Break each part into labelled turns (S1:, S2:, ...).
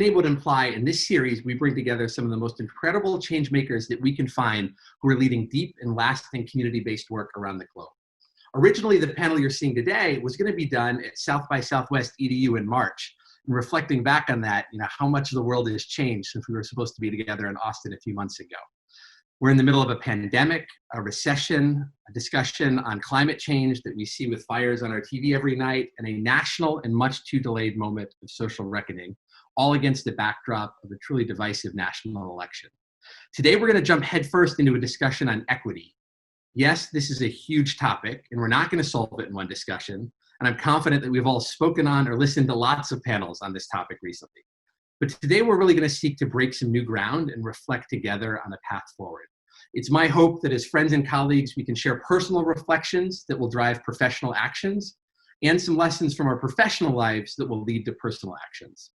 S1: Today would imply in this series, we bring together some of the most incredible change makers that we can find who are leading deep and lasting community-based work around the globe. Originally, the panel you're seeing today was going to be done at South by Southwest EDU in March. And reflecting back on that, how much the world has changed since we were supposed to be together in Austin a few months ago. We're in the middle of a pandemic, a recession, a discussion on climate change that we see with fires on our TV every night, and a national and much too delayed moment of social reckoning, all against the backdrop of a truly divisive national election. Today, we're going to jump headfirst into a discussion on equity. Yes, this is a huge topic, and we're not going to solve it in one discussion. And I'm confident that we've all spoken on or listened to lots of panels on this topic recently. But today, we're really going to seek to break some new ground and reflect together on a path forward. It's my hope that as friends and colleagues, we can share personal reflections that will drive professional actions and some lessons from our professional lives that will lead to personal actions.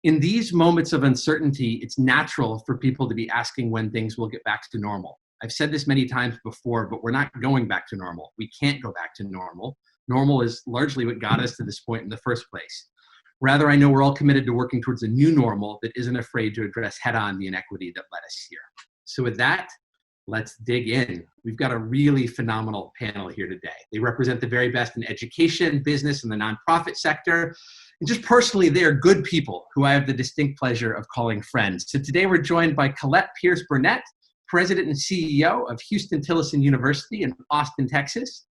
S1: In these moments of uncertainty, it's natural for people to be asking when things will get back to normal. I've said this many times before, but we're not going back to normal. We can't go back to normal. Normal is largely what got us to this point in the first place. Rather, I know we're all committed to working towards a new normal that isn't afraid to address head-on the inequity that led us here. So with that, let's dig in. We've got a really phenomenal panel here today. They represent the very best in education, business, and the nonprofit sector. And just personally, they are good people who I have the distinct pleasure of calling friends. So today we're joined by Colette Pierce-Burnett, President and CEO of Houston-Tillotson University in Austin, Texas.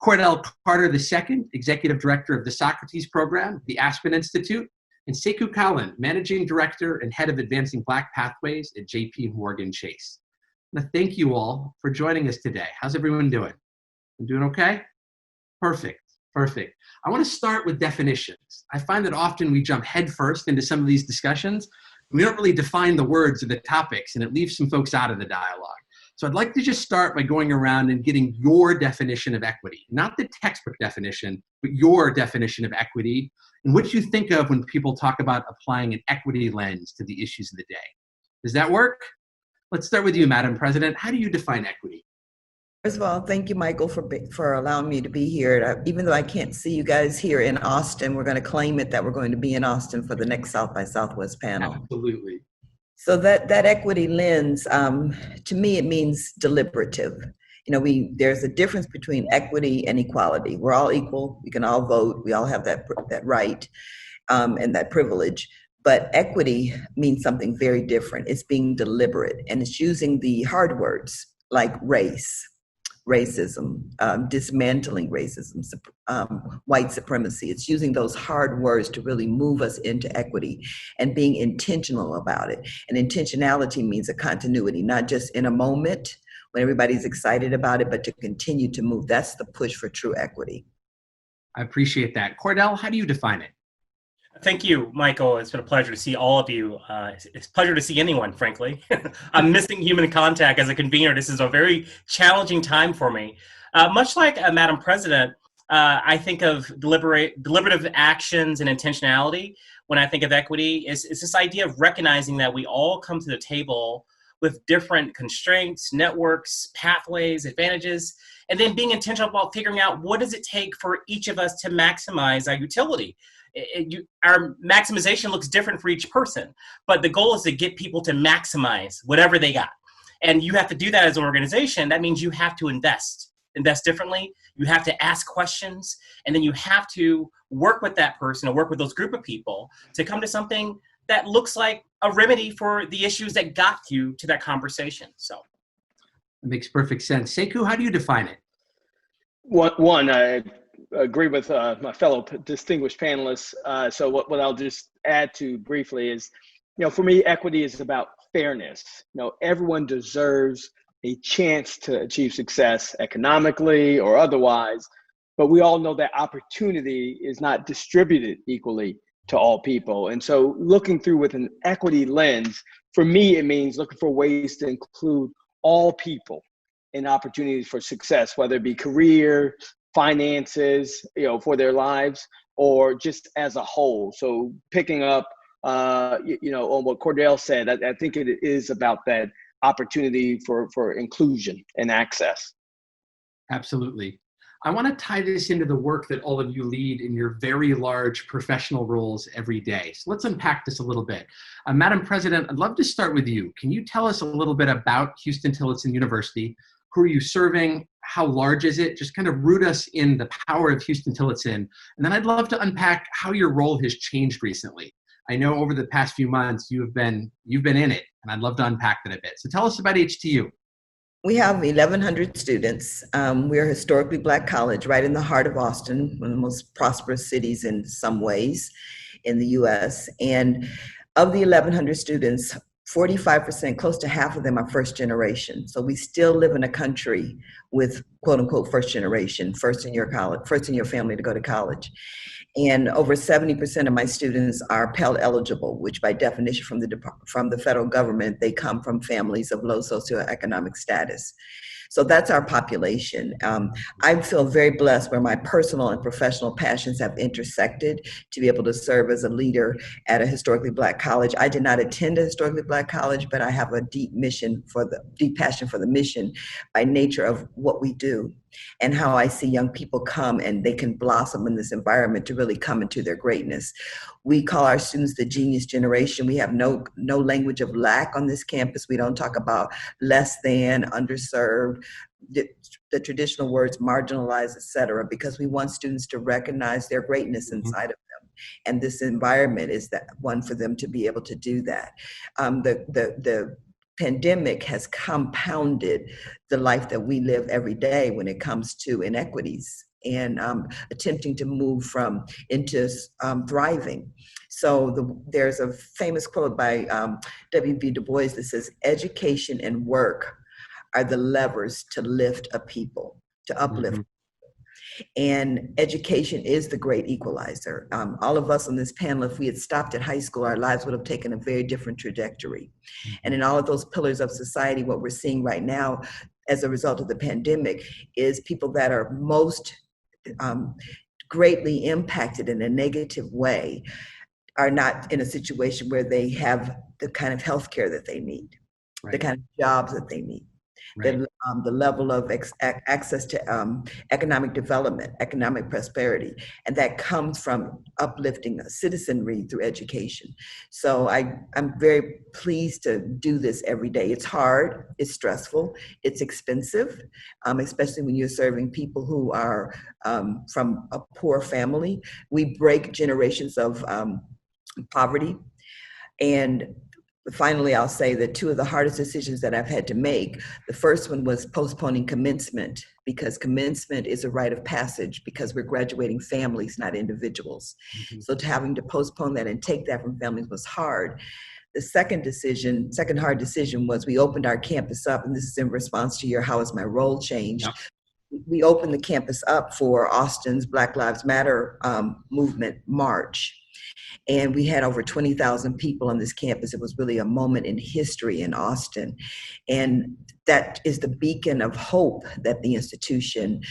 S1: Cordell Carter II, Executive Director of the Socrates Program, the Aspen Institute, and Sekou Collin, Managing Director and Head of Advancing Black Pathways at JP Morgan Chase. I want to thank you all for joining us today. How's everyone doing? I'm doing okay? Perfect. I want to start with definitions. I find that often we jump headfirst into some of these discussions. We don't really define the words or the topics, and it leaves some folks out of the dialogue. So I'd like to just start by going around and getting your definition of equity, not the textbook definition, but your definition of equity, and what you think of when people talk about applying an equity lens to the issues of the day. Does that work? Let's start with you, Madam President. How do you define equity?
S2: First of all, thank you, Michael, for allowing me to be here. Even though I can't see you guys here in Austin, we're going to claim it that we're going to be in Austin for the next South by Southwest panel.
S1: Absolutely.
S2: So that equity lens, to me, it means deliberative. There's a difference between equity and equality. We're all equal. We can all vote. We all have that right and that privilege. But equity means something very different. It's being deliberate, and it's using the hard words like racism, dismantling racism, white supremacy. It's using those hard words to really move us into equity and being intentional about it. And intentionality means a continuity, not just in a moment when everybody's excited about it, but to continue to move. That's the push for true equity.
S1: I appreciate that. Cordell, how do you define it?
S3: Thank you, Michael. It's been a pleasure to see all of you. It's a pleasure to see anyone, frankly. I'm missing human contact as a convener. This is a very challenging time for me. Much like Madam President, I think of deliberative actions and intentionality when I think of equity. It's this idea of recognizing that we all come to the table with different constraints, networks, pathways, advantages, and then being intentional about figuring out what does it take for each of us to maximize our utility. Our maximization looks different for each person, but the goal is to get people to maximize whatever they got. And you have to do that as an organization. That means you have to invest differently. You have to ask questions, and then you have to work with that person or work with those group of people to come to something that looks like a remedy for the issues that got you to that conversation. So
S1: it makes perfect sense. Sekou, how do you define it?
S4: One, I agree with my fellow distinguished panelists. So what I'll just add to briefly is, for me, equity is about fairness. Everyone deserves a chance to achieve success economically or otherwise, but we all know that opportunity is not distributed equally to all people. And so looking through with an equity lens, for me, it means looking for ways to include all people in opportunities for success, whether it be career, finances, for their lives, or just as a whole. So picking up, on what Cordell said, I think it is about that opportunity for inclusion and access.
S1: Absolutely. I want to tie this into the work that all of you lead in your very large professional roles every day. So let's unpack this a little bit. Madam President, I'd love to start with you. Can you tell us a little bit about Huston-Tillotson University? Who are you serving? How large is it? Just kind of root us in the power of Huston-Tillotson. And then I'd love to unpack how your role has changed recently. I know over the past few months you've been in it, and I'd love to unpack that a bit. So tell us about HTU.
S2: We have 1,100 students. We're a historically Black college right in the heart of Austin, one of the most prosperous cities in some ways in the US. And of the 1,100 students, 45%, close to half of them are first generation. So we still live in a country with quote unquote first generation, first in your family to go to college. And over 70% of my students are Pell eligible, which by definition from the federal government, they come from families of low socioeconomic status. So that's our population. I feel very blessed where my personal and professional passions have intersected to be able to serve as a leader at a historically Black college. I did not attend a historically Black college, but I have a deep passion for the mission by nature of what we do and how I see young people come and they can blossom in this environment to really come into their greatness. We call our students the genius generation. We have no language of lack on this campus. We don't talk about less than, underserved, the traditional words marginalized, et cetera, because we want students to recognize their greatness inside of them. And this environment is that one for them to be able to do that. The pandemic has compounded the life that we live every day when it comes to inequities and attempting to move into thriving. So there's a famous quote by W.B. Du Bois that says, education and work are the levers to lift a people, to uplift. Mm-hmm. And education is the great equalizer. All of us on this panel, if we had stopped at high school, our lives would have taken a very different trajectory. Mm-hmm. And in all of those pillars of society, what we're seeing right now as a result of the pandemic is people that are most greatly impacted in a negative way are not in a situation where they have the kind of healthcare that they need, right, the kind of jobs that they need. Right. The level of access to economic development, economic prosperity, and that comes from uplifting a citizenry through education. So I'm very pleased to do this every day. It's hard, it's stressful, it's expensive, especially when you're serving people who are from a poor family. We break generations of poverty. And finally, I'll say that two of the hardest decisions that I've had to make, the first one was postponing commencement, because commencement is a rite of passage because we're graduating families, not individuals. Mm-hmm. So having to postpone that and take that from families was hard. The second hard decision was we opened our campus up, and this is in response to your how has my role changed. Yep. We opened the campus up for Austin's Black Lives Matter movement march. And we had over 20,000 people on this campus. It was really a moment in history in Austin. And that is the beacon of hope that the institution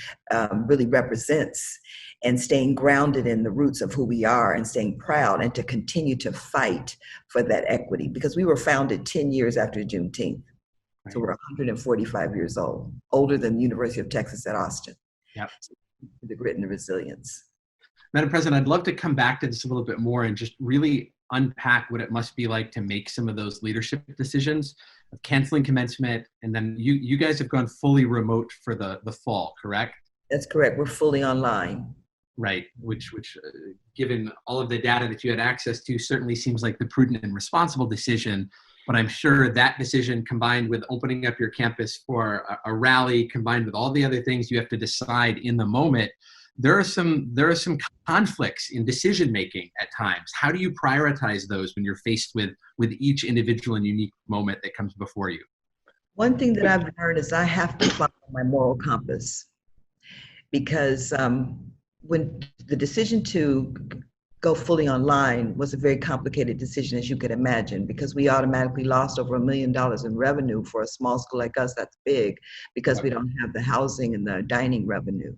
S2: really represents, and staying grounded in the roots of who we are and staying proud and to continue to fight for that equity, because we were founded 10 years after Juneteenth. Right. So we're 145 years old, older than the University of Texas at Austin. Yep. So the grit and the resilience.
S1: Madam President, I'd love to come back to this a little bit more and just really unpack what it must be like to make some of those leadership decisions of canceling commencement. And then you guys have gone fully remote for the fall, correct?
S2: That's correct. We're fully online.
S1: Right, which given all of the data that you had access to, certainly seems like the prudent and responsible decision. But I'm sure that decision, combined with opening up your campus for a rally, combined with all the other things you have to decide in the moment, there are some conflicts in decision making at times. How do you prioritize those when you're faced with each individual and unique moment that comes before you?
S2: One thing that I've learned is I have to follow my moral compass, because when the decision to go fully online was a very complicated decision, as you could imagine, because we automatically lost over $1 million in revenue. For a small school like us, that's big, because we don't have the housing and the dining revenue.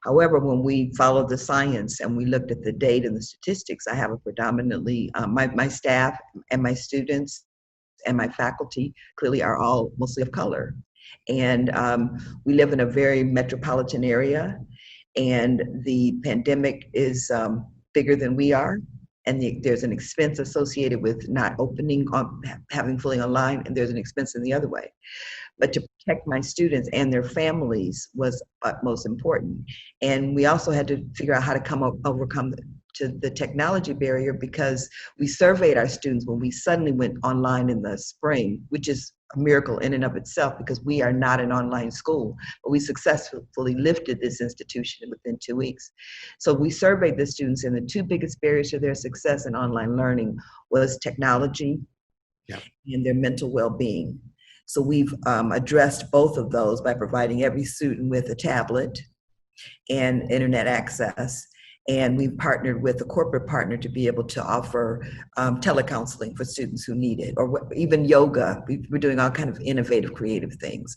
S2: However, when we followed the science and we looked at the data and the statistics, I have a predominantly, my staff and my students and my faculty clearly are all mostly of color. And we live in a very metropolitan area. and the pandemic is bigger than we are, and there's an expense associated with not opening, having fully online, and there's an expense in the other way. But to protect my students and their families was utmost important. And we also had to figure out how to overcome the technology barrier, because we surveyed our students when we suddenly went online in the spring, which is a miracle in and of itself because we are not an online school, but we successfully lifted this institution within 2 weeks. So we surveyed the students, and the two biggest barriers to their success in online learning was technology and their mental well-being. So we've addressed both of those by providing every student with a tablet and internet access. And we've partnered with a corporate partner to be able to offer telecounseling for students who need it, or even yoga. We're doing all kind of innovative, creative things.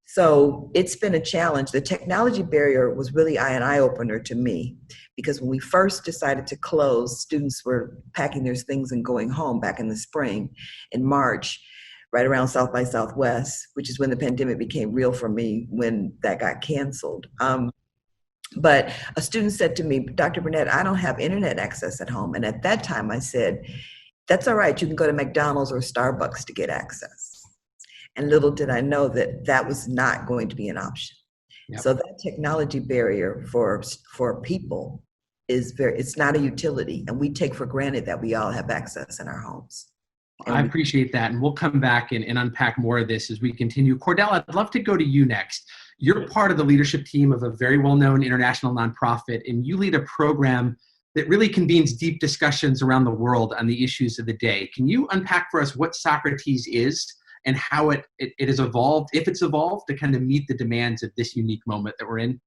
S2: So it's been a challenge. The technology barrier was really an eye-opener to me, because when we first decided to close, students were packing their things and going home back in the spring. In March, right around South by Southwest, which is when the pandemic became real for me, when that got canceled. But a student said to me, Dr. Burnett, I don't have internet access at home. And at that time I said, that's all right, you can go to McDonald's or Starbucks to get access. And little did I know that that was not going to be an option. Yep. So that technology barrier for people it's not a utility, and we take for granted that we all have access in our homes.
S1: I appreciate that. And we'll come back and unpack more of this as we continue. Cordell, I'd love to go to you next. You're part of the leadership team of a very well-known international nonprofit, and you lead a program that really convenes deep discussions around the world on the issues of the day. Can you unpack for us what Socrates is and how it has evolved, if it's evolved, to kind of meet the demands of this unique moment that we're in?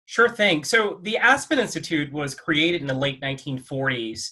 S3: Sure thing. So the Aspen Institute was created in the late 1940s,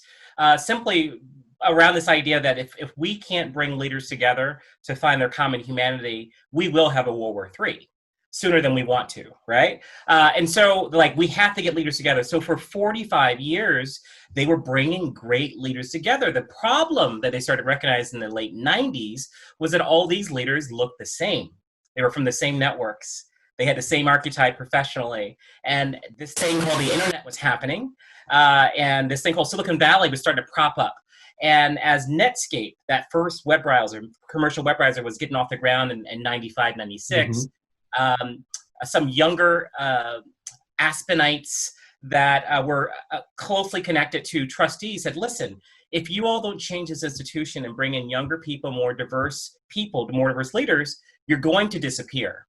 S3: simply around this idea that if we can't bring leaders together to find their common humanity, we will have a World War III sooner than we want to, right? And so we have to get leaders together. So for 45 years, they were bringing great leaders together. The problem that they started recognizing in the late 90s was that all these leaders looked the same. They were from the same networks. They had the same archetype professionally. And this thing called the internet was happening. And this thing called Silicon Valley was starting to prop up. And as Netscape, that first web browser, commercial web browser, was getting off the ground in 95, 96, some younger Aspenites that were closely connected to trustees said, listen, if you all don't change this institution and bring in younger people, more diverse leaders, you're going to disappear.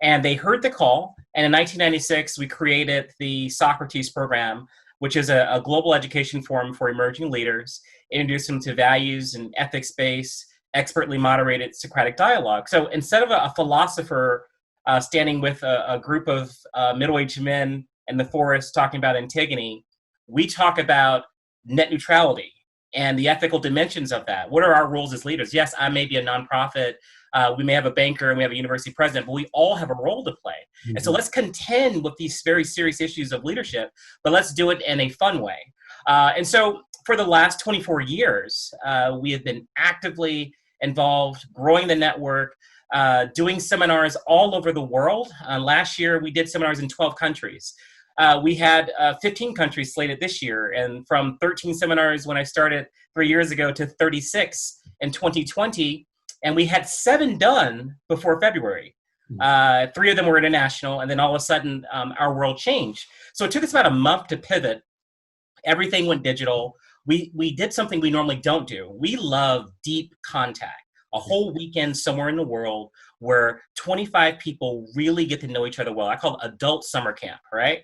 S3: And they heard the call. And in 1996, we created the Socrates program, which is a global education forum for emerging leaders, introduce them to values and ethics-based, expertly moderated Socratic dialogue. So instead of a philosopher standing with a group of middle-aged men in the forest talking about Antigone, we talk about net neutrality and the ethical dimensions of that. What are our roles as leaders? Yes, I may be a nonprofit. We may have a banker and we have a university president, but we all have a role to play. Mm-hmm. And so let's contend with these very serious issues of leadership, but let's do it in a fun way. And so for the last 24 years, we have been actively involved, growing the network, doing seminars all over the world. Last year, we did seminars in 12 countries. We had 15 countries slated this year, and from 13 seminars when I started 3 years ago to 36 in 2020, and we had 7 done before February. 3 of them were international, and then all of a sudden, our world changed. So it took us about a month to pivot. Everything went digital. We did something we normally don't do. We love deep contact. A whole weekend somewhere in the world where 25 people really get to know each other well. I call it adult summer camp, right?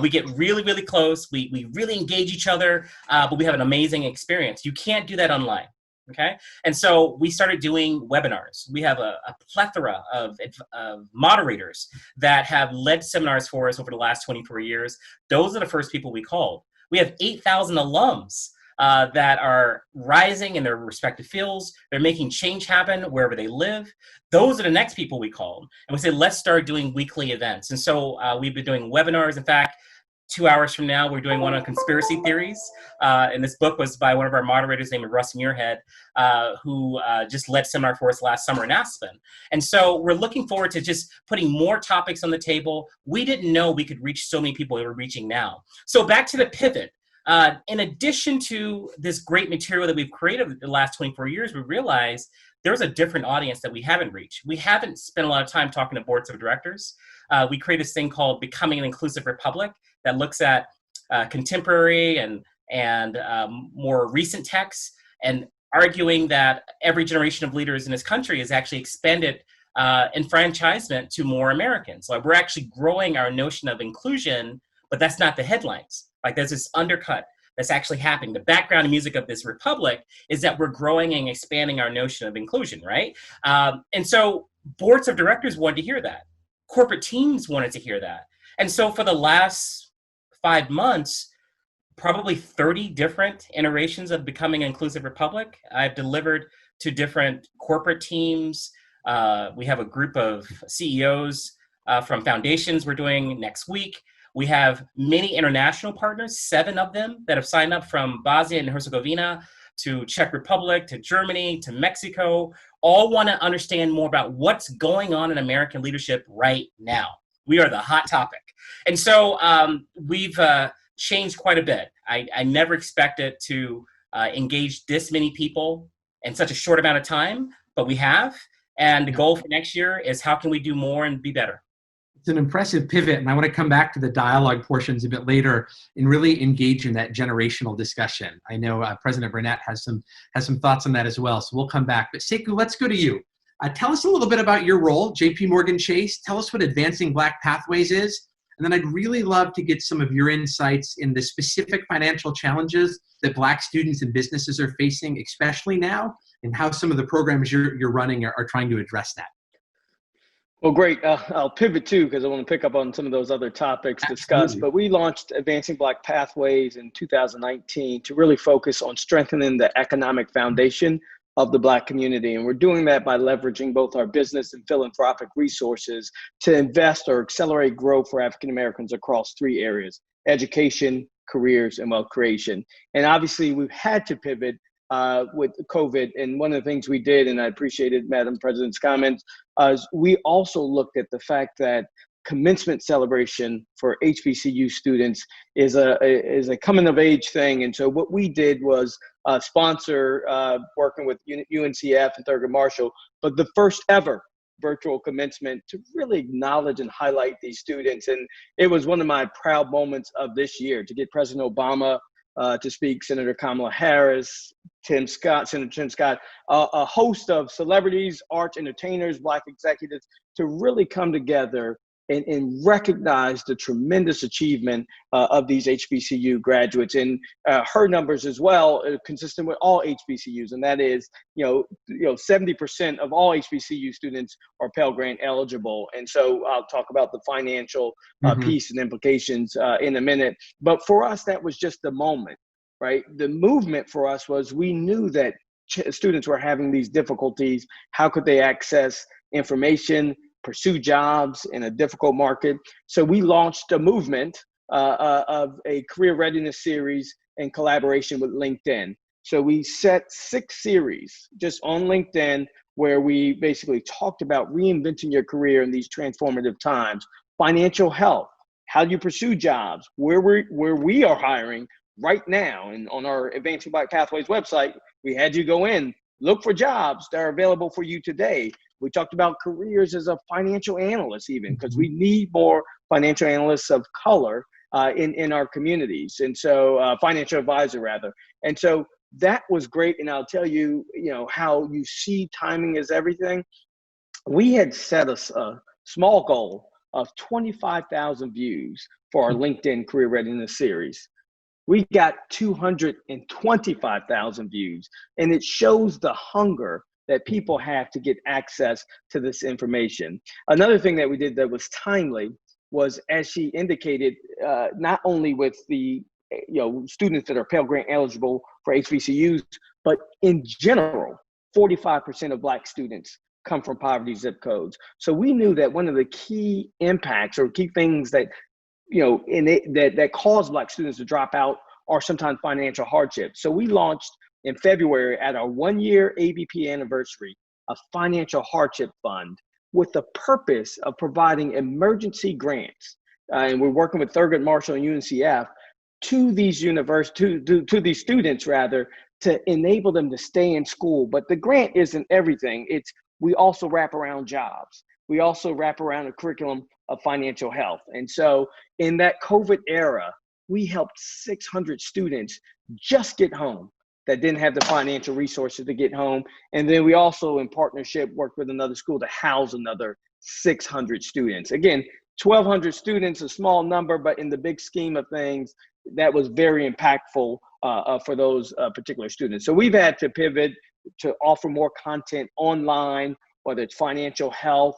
S3: We get really, really close. We really engage each other, but we have an amazing experience. You can't do that online, okay? And so we started doing webinars. We have a plethora of moderators that have led seminars for us over the last 24 years. Those are the first people we called. We have 8,000 alums that are rising in their respective fields. They're making change happen wherever they live. Those are the next people we called. And we said, let's start doing weekly events. And so we've been doing webinars. In fact, 2 hours from now, we're doing one on conspiracy theories. And this book was by one of our moderators named Russ Muirhead, who just led seminar for us last summer in Aspen. And so we're looking forward to just putting more topics on the table. We didn't know we could reach so many people that we're reaching now. So back to the pivot. In addition to this great material that we've created the last 24 years, we realized there's a different audience that we haven't reached. We haven't spent a lot of time talking to boards of directors. We created this thing called Becoming an Inclusive Republic that looks at contemporary and more recent texts and arguing that every generation of leaders in this country has actually expanded enfranchisement to more Americans. Like, we're actually growing our notion of inclusion, but that's not the headlines. Like, there's this undercut that's actually happening. The background music of this republic is that we're growing and expanding our notion of inclusion, right? And so boards of directors wanted to hear that. Corporate teams wanted to hear that. And so for the last 5 months, probably 30 different iterations of Becoming an Inclusive Republic I've delivered to different corporate teams. We have a group of CEOs from foundations we're doing next week. We have many international partners, 7 of them that have signed up, from Bosnia and Herzegovina to Czech Republic to Germany to Mexico, all want to understand more about what's going on in American leadership right now. We are the hot topic. And so we've changed quite a bit. I never expected to engage this many people in such a short amount of time, but we have. And the goal for next year is, how can we do more and be better?
S1: It's an impressive pivot, and I want to come back to the dialogue portions a bit later and really engage in that generational discussion. I know President Burnett has some thoughts on that as well, so we'll come back. But Sekou, let's go to you. Tell us a little bit about your role, JP Morgan Chase. Tell us what Advancing Black Pathways is, and then I'd really love to get some of your insights in the specific financial challenges that Black students and businesses are facing, especially now, and how some of the programs you're running are trying to address that.
S4: Well, great. I'll pivot too, because I want to pick up on some of those other topics discussed. But we launched Advancing Black Pathways in 2019 to really focus on strengthening the economic foundation of the Black community. And we're doing that by leveraging both our business and philanthropic resources to invest or accelerate growth for African Americans across 3 areas: education, careers, and wealth creation. And obviously, we've had to pivot with COVID. And one of the things we did, and I appreciated Madam President's comments, is we also looked at the fact that commencement celebration for HBCU students is a coming of age thing. And so what we did was sponsor, working with UNCF and Thurgood Marshall, but the first ever virtual commencement to really acknowledge and highlight these students. And it was one of my proud moments of this year to get President Obama to speak, Senator Kamala Harris, Senator Tim Scott, a host of celebrities, arts, entertainers, Black executives, to really come together and recognize the tremendous achievement of these HBCU graduates. And her numbers as well, consistent with all HBCUs, and that is, 70% of all HBCU students are Pell Grant eligible. And so I'll talk about the financial piece and implications in a minute. But for us, that was just the moment, right? The movement for us was, we knew that students were having these difficulties. How could they access information, pursue jobs in a difficult market? So we launched a movement of a career readiness series in collaboration with LinkedIn. So we set 6 series just on LinkedIn, where we basically talked about reinventing your career in these transformative times. Financial health, how do you pursue jobs, where we are hiring right now. And on our Advancing Black Pathways website, we had you go in, look for jobs that are available for you today. We talked about careers as a financial analyst, even, because we need more financial analysts of color in our communities. And so financial advisor, rather. And so that was great. And I'll tell you, how you see timing is everything. We had set a small goal of 25,000 views for our LinkedIn Career Readiness series. We got 225,000 views, and it shows the hunger that people have to get access to this information. Another thing that we did that was timely was, as she indicated, not only with the students that are Pell Grant eligible for HBCUs, but in general, 45% of Black students come from poverty zip codes. So we knew that one of the key impacts or key things that that cause Black students to drop out or sometimes financial hardship. So we launched in February at our 1-year ABP anniversary, a financial hardship fund with the purpose of providing emergency grants. And we're working with Thurgood Marshall and UNCF to these to these students rather, to enable them to stay in school. But the grant isn't everything. We also wrap around jobs. We also wrap around a curriculum of financial health. And so in that COVID era, we helped 600 students just get home that didn't have the financial resources to get home. And then we also, in partnership, worked with another school to house another 600 students. Again, 1,200 students, a small number, but in the big scheme of things, that was very impactful for those particular students. So we've had to pivot to offer more content online, whether it's financial health,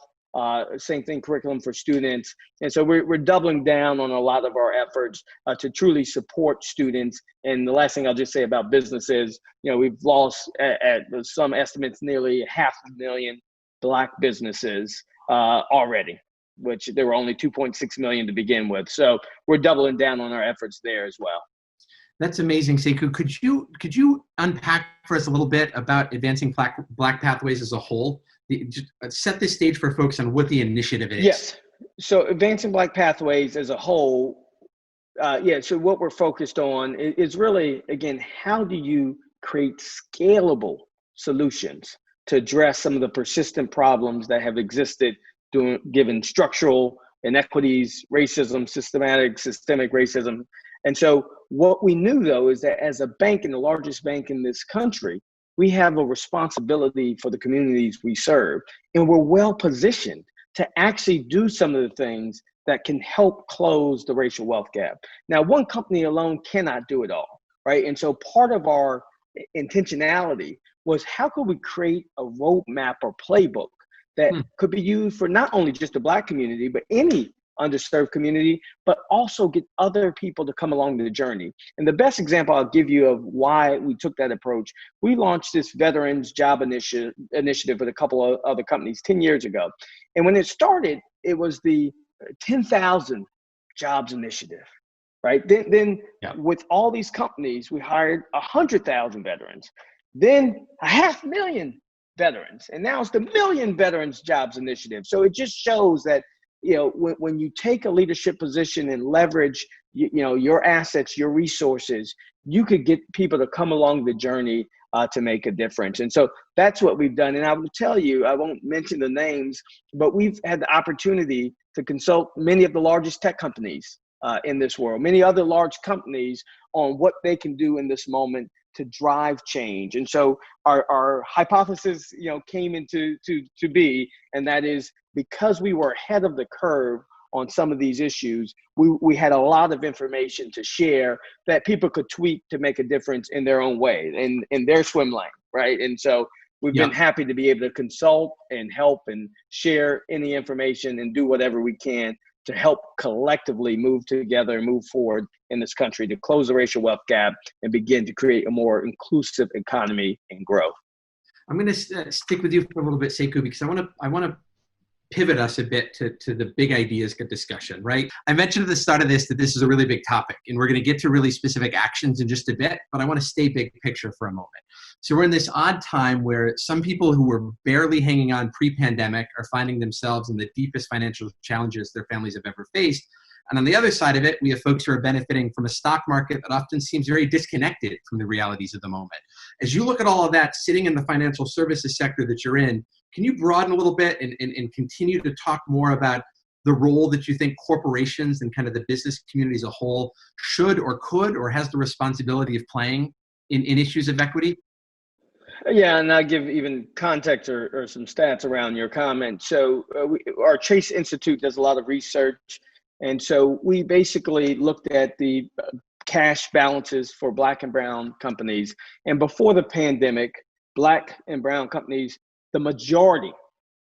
S4: same thing, curriculum for students. And so we're doubling down on a lot of our efforts to truly support students. And the last thing I'll just say about businesses, we've lost at some estimates nearly 500,000 Black businesses already, which there were only 2.6 million to begin with. So we're doubling down on our efforts there as well.
S1: That's amazing, Sekou. Could you unpack for us a little bit about advancing Black pathways as a whole? Just set the stage for folks on what the initiative is.
S4: Yes. So advancing Black pathways as a whole, so what we're focused on is really, again, how do you create scalable solutions to address some of the persistent problems that have existed given structural inequities, racism, systemic racism. And so what we knew, though, is that as a bank and the largest bank in this country, we have a responsibility for the communities we serve. And we're well positioned to actually do some of the things that can help close the racial wealth gap. Now, one company alone cannot do it all, right? And so part of our intentionality was, how could we create a roadmap or playbook that could be used for not only just the Black community, but any underserved community, but also get other people to come along the journey. And the best example I'll give you of why we took that approach, we launched this Veterans Job Initiative with a couple of other companies 10 years ago. And when it started, it was the 10,000 Jobs Initiative, right? Then with all these companies, we hired 100,000 veterans, then 500,000 veterans, and now it's the Million Veterans Jobs Initiative. So it just shows that when you take a leadership position and leverage, your assets, your resources, you could get people to come along the journey to make a difference. And so that's what we've done. And I will tell you, I won't mention the names, but we've had the opportunity to consult many of the largest tech companies in this world, many other large companies, on what they can do in this moment to drive change. And so our hypothesis, came into to be, and that is, because we were ahead of the curve on some of these issues, we had a lot of information to share that people could tweak to make a difference in their own way, in their swim lane, right? And so we've been happy to be able to consult and help and share any information and do whatever we can to help collectively move together and move forward in this country to close the racial wealth gap and begin to create a more inclusive economy and growth.
S1: I'm going to stick with you for a little bit, Sekou, because I want to pivot us a bit to the big ideas discussion, right? I mentioned at the start of this that this is a really big topic, and we're going to get to really specific actions in just a bit, but I want to stay big picture for a moment. So we're in this odd time where some people who were barely hanging on pre-pandemic are finding themselves in the deepest financial challenges their families have ever faced. And on the other side of it, we have folks who are benefiting from a stock market that often seems very disconnected from the realities of the moment. As you look at all of that, sitting in the financial services sector that you're in, can you broaden a little bit and continue to talk more about the role that you think corporations and kind of the business community as a whole should or could or has the responsibility of playing in issues of equity?
S4: Yeah, and I'll give even context or some stats around your comment. So our Chase Institute does a lot of research. And so we basically looked at the cash balances for Black and brown companies. And before the pandemic, Black and brown companies, the majority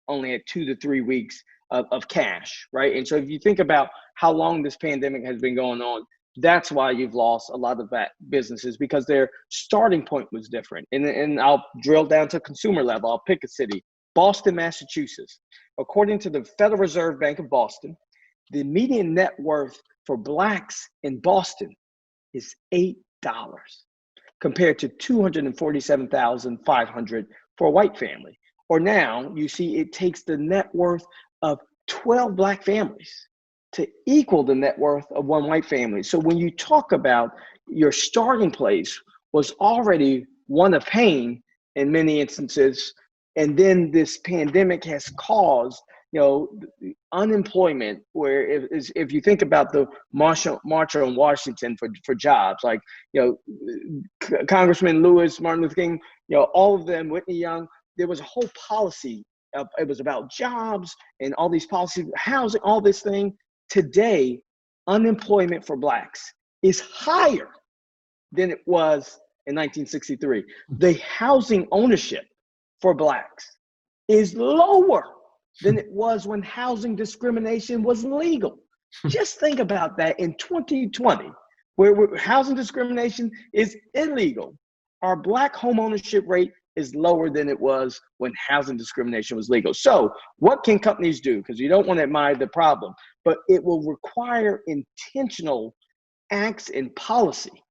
S4: only had 2 to 3 weeks of cash, right? And so if you think about how long this pandemic has been going on, that's why you've lost a lot of that businesses, because their starting point was different. And I'll drill down to consumer level. I'll pick a city, Boston, Massachusetts. According to the Federal Reserve Bank of Boston, the median net worth for Blacks in Boston is $8 compared to $247,500 for a white family. Or now you see it takes the net worth of 12 Black families to equal the net worth of one white family. So when you talk about your starting place was already one of pain in many instances, and then this pandemic has caused, unemployment, where if you think about the march on Washington for jobs, like, Congressman Lewis, Martin Luther King, all of them, Whitney Young, there was a whole policy. It was about jobs and all these policies, housing, all this thing. Today, unemployment for Blacks is higher than it was in 1963. The housing ownership for Blacks is lower than it was when housing discrimination was legal. Just think about that in 2020, where housing discrimination is illegal. Our Black home ownership rate is lower than it was when housing discrimination was legal. So what can companies do? Because you don't want to admire the problem, but it will require intentional acts and policy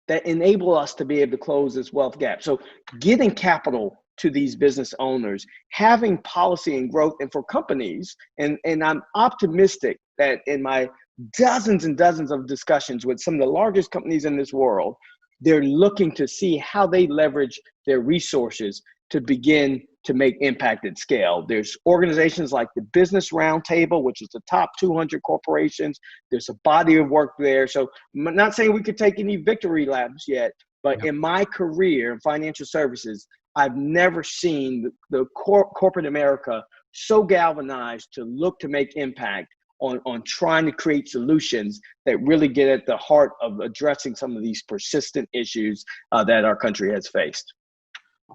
S4: that enable us to be able to close this wealth gap. So getting capital to these business owners, having policy and growth, and for companies, and I'm optimistic that in my dozens and dozens of discussions with some of the largest companies in this world, they're looking to see how they leverage their resources to begin to make impact at scale. There's organizations like the Business Roundtable, which is the top 200 corporations. There's a body of work there. So I'm not saying we could take any victory laps yet, but in my career in financial services, I've never seen the corporate America so galvanized to look to make impact on trying to create solutions that really get at the heart of addressing some of these persistent issues that our country has faced.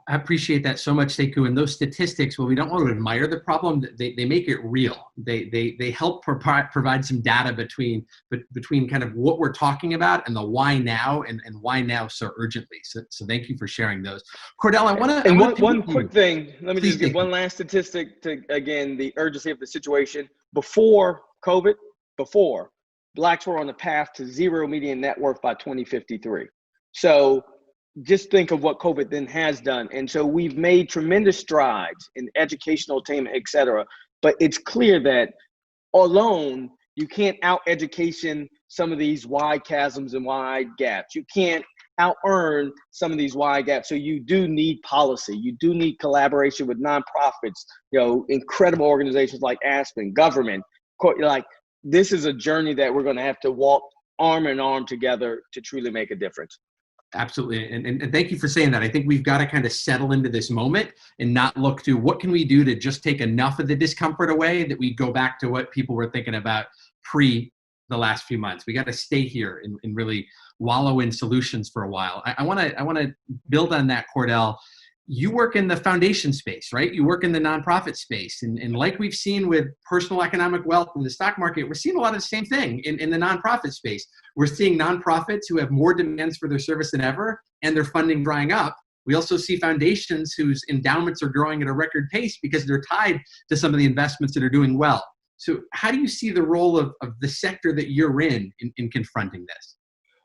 S1: I appreciate that so much, Sekou. And those statistics, well, we don't want to admire the problem. They make it real. They help provide some data between kind of what we're talking about and the why now and why now so urgently. So thank you for sharing those. Cordell, I want to.
S4: And one quick thing. Let me
S1: Please
S4: just give one last statistic to, again, the urgency of the situation. Before COVID, Blacks were on the path to zero median net worth by 2053. So just think of what COVID then has done. And so we've made tremendous strides in educational attainment, et cetera. But it's clear that alone, you can't out-education some of these wide chasms and wide gaps. You can't out-earn some of these wide gaps. So you do need policy. You do need collaboration with nonprofits, incredible organizations like Aspen, government. Like, this is a journey that we're going to have to walk arm in arm together to truly make a difference.
S1: Absolutely. And thank you for saying that. I think we've got to kind of settle into this moment and not look to what can we do to just take enough of the discomfort away that we go back to what people were thinking about pre the last few months. We got to stay here and really wallow in solutions for a while. I want to build on that, Cordell. You work in the foundation space, right? You work in the nonprofit space. And like we've seen with personal economic wealth in the stock market, we're seeing a lot of the same thing in the nonprofit space. We're seeing nonprofits who have more demands for their service than ever, and their funding drying up. We also see foundations whose endowments are growing at a record pace because they're tied to some of the investments that are doing well. So how do you see the role of the sector that you're in confronting this?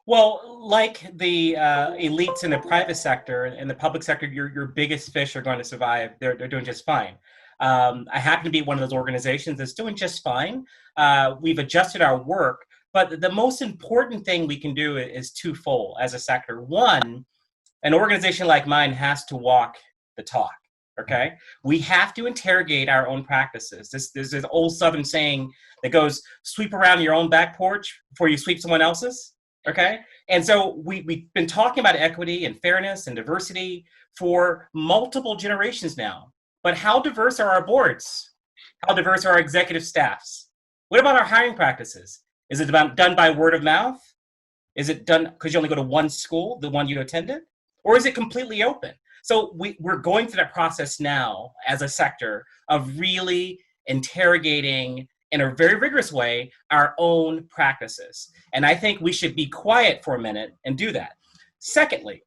S3: Well, like the elites in the private sector and the public sector, your biggest fish are going to survive. They're doing just fine. I happen to be one of those organizations that's doing just fine. We've adjusted our work, but the most important thing we can do is twofold as a sector. One, an organization like mine has to walk the talk. Okay, we have to interrogate our own practices. There's this old Southern saying that goes, "Sweep around your own back porch before you sweep someone else's." Okay, and so we've been talking about equity and fairness and diversity for multiple generations now. But how diverse are our boards? How diverse are our executive staffs? What about our hiring practices? Is it done by word of mouth? Is it done because you only go to one school, the one you attended? Or is it completely open? So we're going through that process now as a sector of really interrogating in a very rigorous way our own practices. And I think we should be quiet for a minute and do that. Secondly,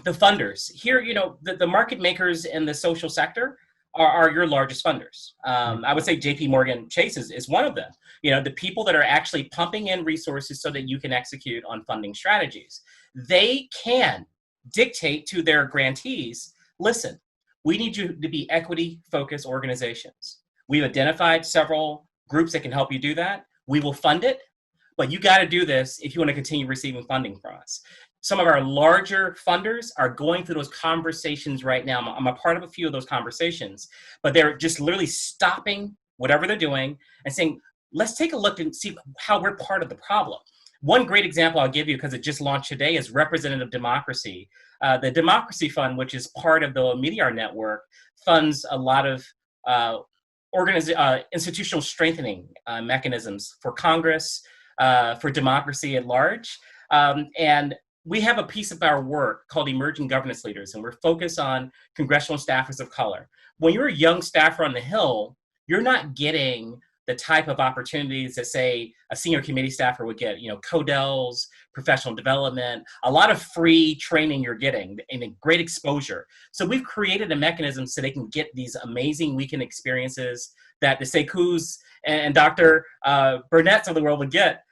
S3: the funders. Here, the market makers in the social sector are your largest funders. I would say JP Morgan Chase is one of them. The people that are actually pumping in resources so that you can execute on funding strategies. They can dictate to their grantees, listen, we need you to be equity-focused organizations. We've identified several groups that can help you do that. We will fund it, but you got to do this if you want to continue receiving funding from us. Some of our larger funders are going through those conversations right now. I'm a part of a few of those conversations, but they're just literally stopping whatever they're doing and saying, let's take a look and see how we're part of the problem. One great example I'll give you, because it just launched today, is representative democracy. The Democracy Fund, which is part of the Meteor Network, funds a lot of institutional strengthening mechanisms for Congress, for democracy at large. And we have a piece of our work called Emerging Governance Leaders, and we're focused on congressional staffers of color. When you're a young staffer on the Hill, you're not getting the type of opportunities that, say, a senior committee staffer would get, CODELs, professional development, a lot of free training you're getting and a great exposure. So we've created a mechanism so they can get these amazing weekend experiences that the Sekus and Dr. Burnett's of the world would get.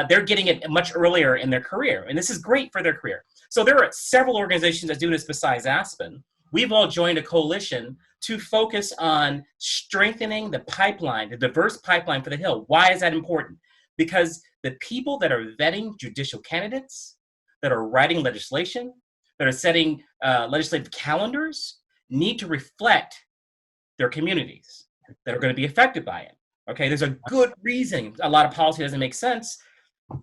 S3: They're getting it much earlier in their career, and this is great for their career. So there are several organizations that do this besides Aspen. We've all joined a coalition to focus on strengthening the pipeline, the diverse pipeline for the Hill. Why is that important? Because the people that are vetting judicial candidates, that are writing legislation, that are setting legislative calendars, need to reflect their communities that are going to be affected by it. Okay, there's a good reason a lot of policy doesn't make sense.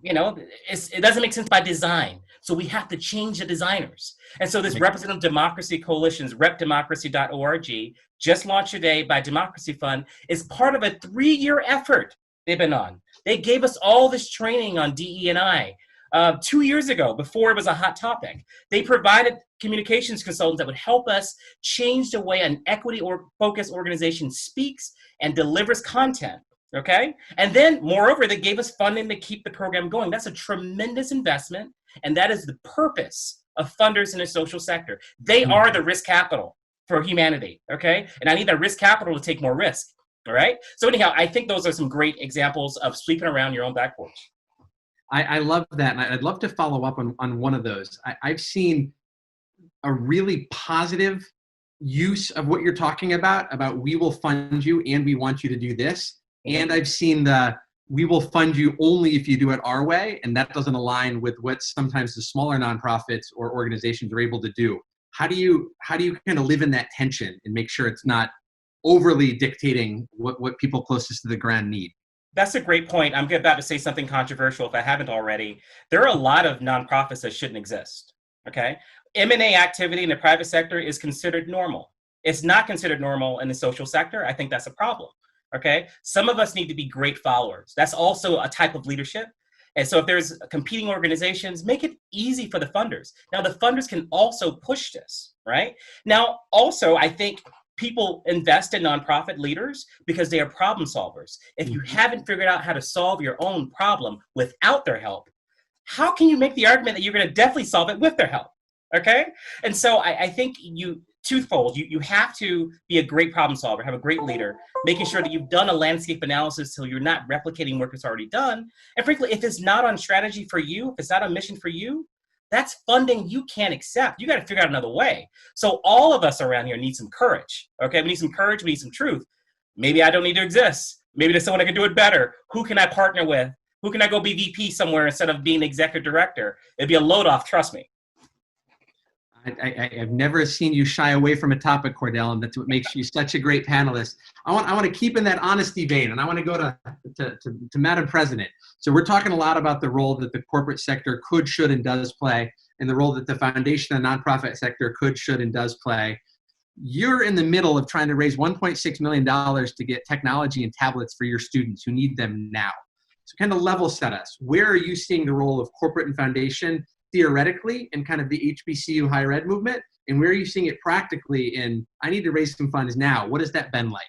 S3: It doesn't make sense by design. So we have to change the designers. And so this Representative Democracy Coalition's repdemocracy.org, just launched today by Democracy Fund, is part of a 3-year effort they've been on. They gave us all this training on DE&I 2 years ago, before it was a hot topic. They provided communications consultants that would help us change the way an equity or focused organization speaks and delivers content. Okay. And then moreover, they gave us funding to keep the program going. That's a tremendous investment. And that is the purpose of funders in the social sector. They are the risk capital for humanity. Okay. And I need that risk capital to take more risk. All right. So anyhow, I think those are some great examples of sweeping around your own back porch.
S1: I love that. And I'd love to follow up on one of those. I've seen a really positive use of what you're talking about we will fund you and we want you to do this. And I've seen we will fund you only if you do it our way. And that doesn't align with what sometimes the smaller nonprofits or organizations are able to do. How do you kind of live in that tension and make sure it's not overly dictating what people closest to the ground need?
S3: That's a great point. I'm about to say something controversial if I haven't already. There are a lot of nonprofits that shouldn't exist. Okay. M&A activity in the private sector is considered normal. It's not considered normal in the social sector. I think that's a problem. Okay. Some of us need to be great followers. That's also a type of leadership. And so if there's competing organizations, make it easy for the funders. Now, the funders can also push this, right? Now, also, I think people invest in nonprofit leaders because they are problem solvers. If you haven't figured out how to solve your own problem without their help, how can you make the argument that you're going to definitely solve it with their help? Okay. And so I think twofold, you have to be a great problem solver, have a great leader, making sure that you've done a landscape analysis so you're not replicating work that's already done. And frankly, if it's not on strategy for you, if it's not on mission for you, that's funding you can't accept. You got to figure out another way. So all of us around here need some courage. Okay, we need some courage, we need some truth. Maybe I don't need to exist. Maybe there's someone that can do it better. Who can I partner with? Who can I go be VP somewhere instead of being executive director? It'd be a load off, trust me.
S1: I've never seen you shy away from a topic, Cordell, and that's what makes you such a great panelist. I want to keep in that honesty vein, and I want to go to Madam President. So we're talking a lot about the role that the corporate sector could, should, and does play, and the role that the foundation and nonprofit sector could, should, and does play. You're in the middle of trying to raise $1.6 million to get technology and tablets for your students who need them now. So kind of level set us. Where are you seeing the role of corporate and foundation theoretically in kind of the HBCU higher ed movement, and where are you seeing it practically in, I need to raise some funds now? What has that been like?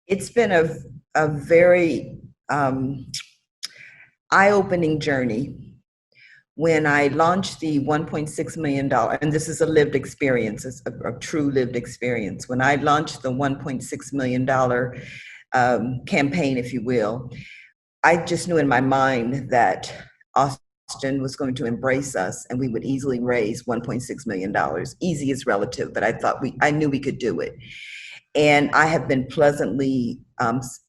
S2: It's been a very eye-opening journey. When I launched the $1.6 million, and this is a lived experience, it's a true lived experience. When I launched the $1.6 million campaign, if you will, I just knew in my mind that Austin was going to embrace us and we would easily raise $1.6 million. Easy is relative, but I knew we could do it. And I have been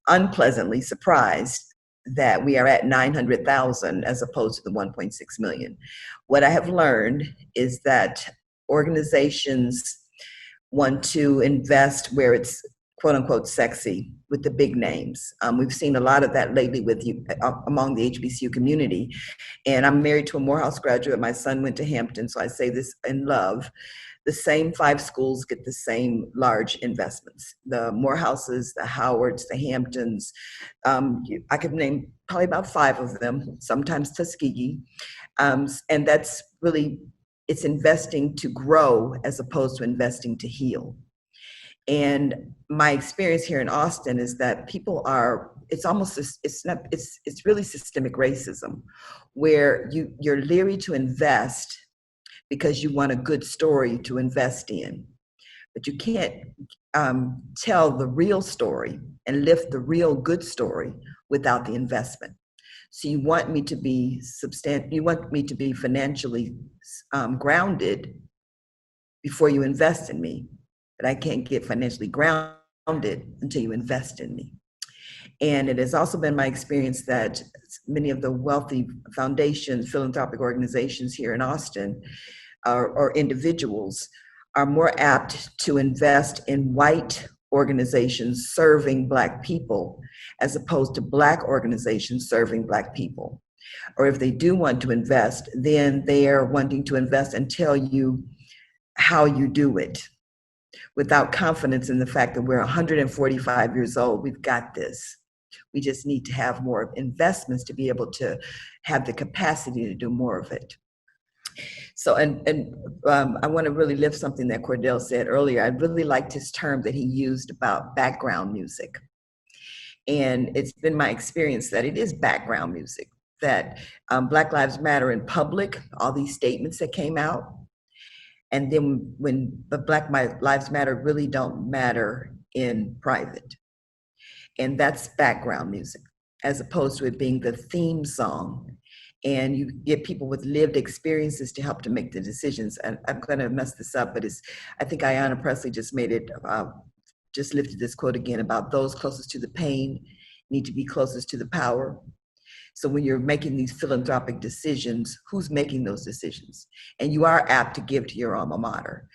S2: unpleasantly surprised that we are at 900,000 as opposed to the 1.6 million. What I have learned is that organizations want to invest where it's quote unquote sexy with the big names. We've seen a lot of that lately among the HBCU community. And I'm married to a Morehouse graduate. My son went to Hampton, so I say this in love. The same 5 schools get the same large investments. The Morehouses, the Howards, the Hamptons. I could name probably about 5 of them, sometimes Tuskegee. And that's really, it's investing to grow as opposed to investing to heal. And my experience here in Austin is that people are, it's really systemic racism, where you're leery to invest because you want a good story to invest in, but you can't tell the real story and lift the real good story without the investment. So you want me to be financially grounded before you invest in me, but I can't get financially grounded until you invest in me. And it has also been my experience that many of the wealthy foundations, philanthropic organizations here in Austin, or individuals, are more apt to invest in white organizations serving Black people as opposed to Black organizations serving Black people. Or if they do want to invest, then they are wanting to invest and tell you how you do it, without confidence in the fact that we're 145 years old, we've got this. We just need to have more investments to be able to have the capacity to do more of it. So, I want to really lift something that Cordell said earlier. I really liked his term that he used about background music. And it's been my experience that it is background music, that Black Lives Matter in public, all these statements that came out, and then when the Black Lives Matter really don't matter in private. And that's background music, as opposed to it being the theme song. And you get people with lived experiences to help to make the decisions. And I'm gonna mess this up, but I think Ayanna Pressley just made it, just lifted this quote again about those closest to the pain need to be closest to the power. So when you're making these philanthropic decisions, who's making those decisions? And you are apt to give to your alma mater.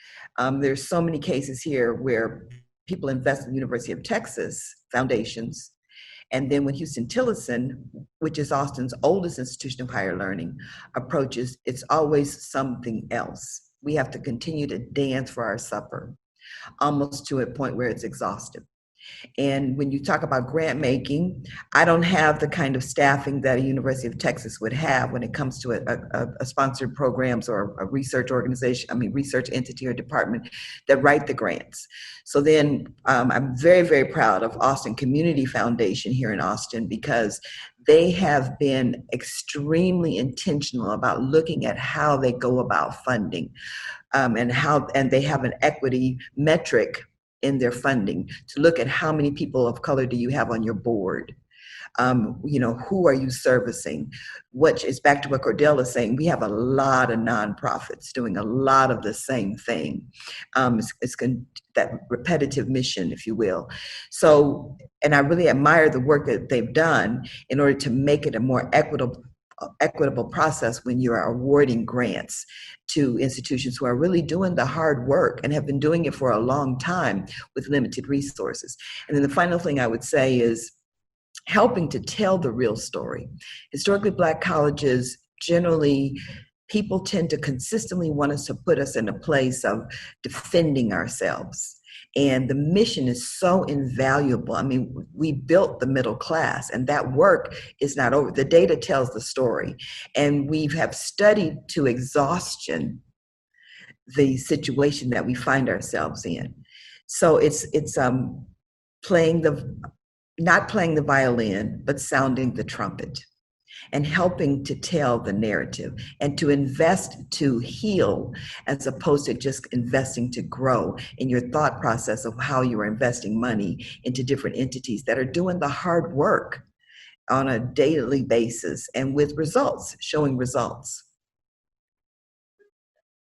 S2: There's so many cases here where people invest in the University of Texas foundations. And then when Huston-Tillotson, which is Austin's oldest institution of higher learning, approaches, it's always something else. We have to continue to dance for our supper, almost to a point where it's exhaustive. And when you talk about grant making, I don't have the kind of staffing that a University of Texas would have when it comes to a sponsored programs or a research organization, research entity or department that write the grants. So then I'm very, very proud of Austin Community Foundation here in Austin, because they have been extremely intentional about looking at how they go about funding, and they have an equity metric in their funding to look at how many people of color do you have on your board. Who are you servicing? Which is back to what Cordell is saying. We have a lot of nonprofits doing a lot of the same thing. That repetitive mission, if you will. So, and I really admire the work that they've done in order to make it a more equitable process when you are awarding grants to institutions who are really doing the hard work and have been doing it for a long time with limited resources. And then the final thing I would say is helping to tell the real story. Historically Black colleges, generally, people tend to consistently want us to put us in a place of defending ourselves. And the mission is so invaluable. We built the middle class, and that work is not over. The data tells the story. And we have studied to exhaustion the situation that we find ourselves in. So it's not playing the violin, but sounding the trumpet. and helping to tell the narrative and to invest to heal as opposed to just investing to grow in your thought process of how you are investing money into different entities that are doing the hard work on a daily basis and with results, showing results.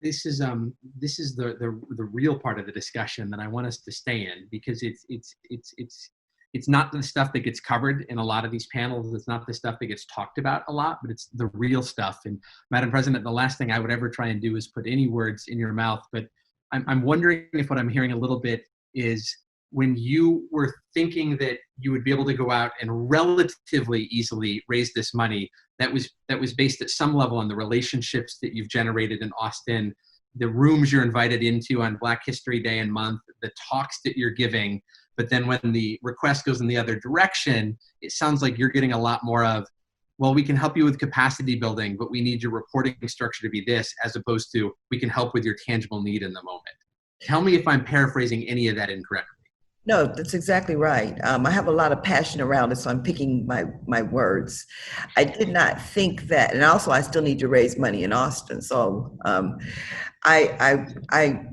S1: This is the real part of the discussion that I want us to stay in, because it's not the stuff that gets covered in a lot of these panels. It's not the stuff that gets talked about a lot, but it's the real stuff. And Madam President, the last thing I would ever try and do is put any words in your mouth, but I'm wondering if what I'm hearing a little bit is, when you were thinking that you would be able to go out and relatively easily raise this money, that was based at some level on the relationships that you've generated in Austin, the rooms you're invited into on Black History Day and month, the talks that you're giving. But then when the request goes in the other direction, it sounds like you're getting a lot more of, well, we can help you with capacity building, but we need your reporting structure to be this, as opposed to, we can help with your tangible need in the moment. Tell me if I'm paraphrasing any of that incorrectly.
S2: No, that's exactly right. I have a lot of passion around it, so I'm picking my words. I did not think that, and also I still need to raise money in Austin. So I